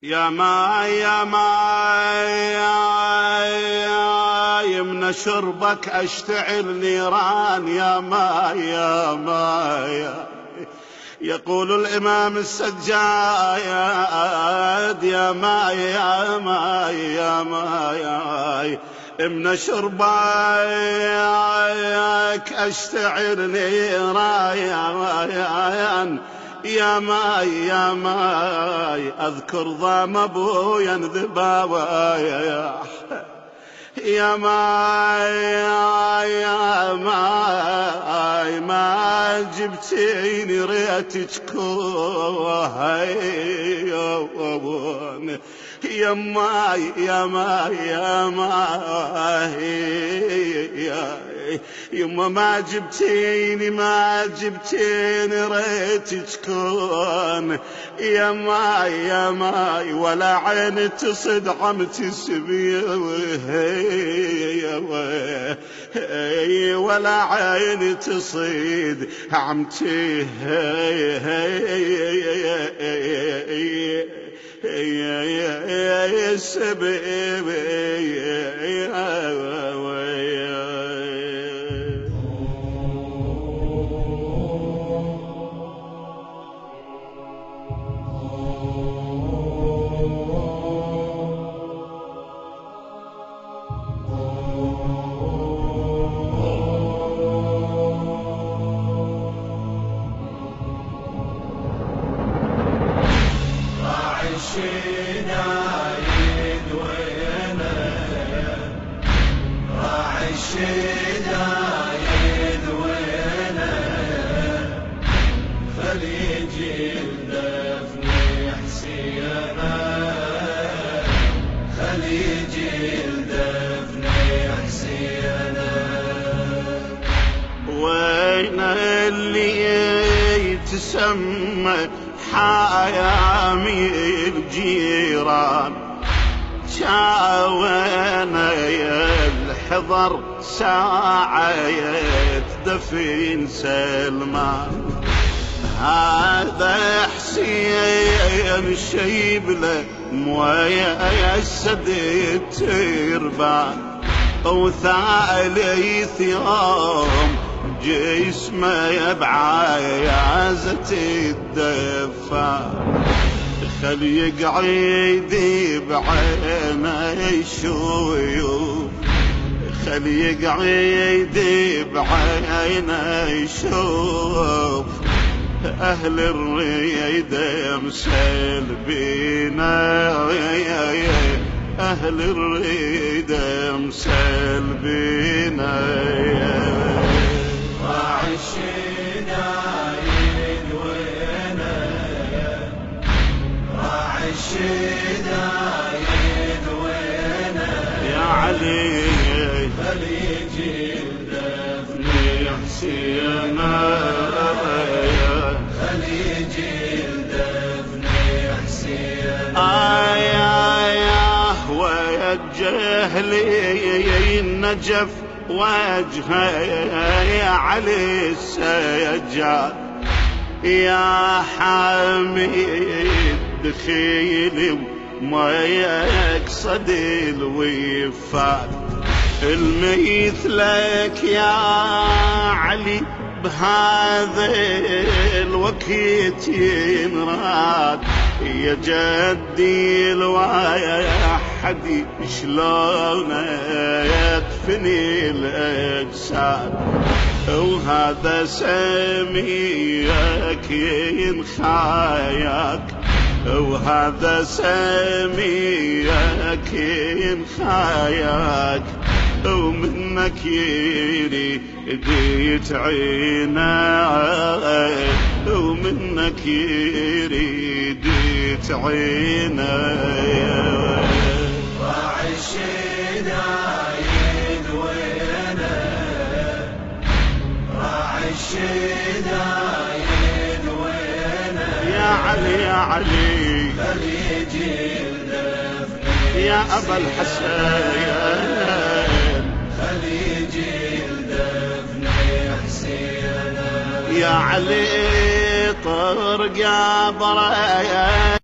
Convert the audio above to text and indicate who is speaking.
Speaker 1: يا ماي يا ماي من شربك أشتعل نيران يا ماي يا ماي. يقول الإمام السجاد يا ماي يا ماي يا ماي من شربك أشتعل نيران يا ماي يا ماي. أذكر ضام أبويا ذباوي يا ماي يا ماي ما جبتيني ريتك كوهين يا ماي يا ماي يا ماي يما ما جبتيني ريتك كون يا ماي يا ماي ولا عين تصد عمتي سبيه ولا عين تصيد عمتي
Speaker 2: الشدايد وينه راعي الشدايد وينه خليجي الدفن حسينه خليجي الدفن حسينه.
Speaker 1: وين اللي يتسمى حيامي الجيران شاوينا الحضر ساعة دفين سلمان. هذا حسين شيبله مويه السد التربان وثالث يوم جسمه بعيازة الدفان. خل يقعد بعينه يشوف خل يقعد بعينه يشوف أهل الريدة مسلبينا أهل الريدة مسلبينا.
Speaker 2: راعي الشدايد وينه راعي الشدايد وينه
Speaker 1: يا علي
Speaker 2: خليجي الدفن
Speaker 1: حسينه
Speaker 2: خليجي الدفن حسينه.
Speaker 1: وجه لي النجف وجهه يا علي السجاد يا حميد دخيلي وما يقصد الوفات المثلك يا علي بهذا الوقت ينراد يا جدي الواحد شلون يدفني الأجساد وهذا سميك ينخاياك وهذا سميك ينخاياك ومنك يريد عيناك ومنك يريد عيناك.
Speaker 2: راعي الشدايد وينه راعي الشدايد وينه
Speaker 1: يا علي يا علي
Speaker 2: خليجي الدفن
Speaker 1: يا أبا الحسين
Speaker 2: خليجي الدفن حسينه
Speaker 1: يا علي طرق يا ضريان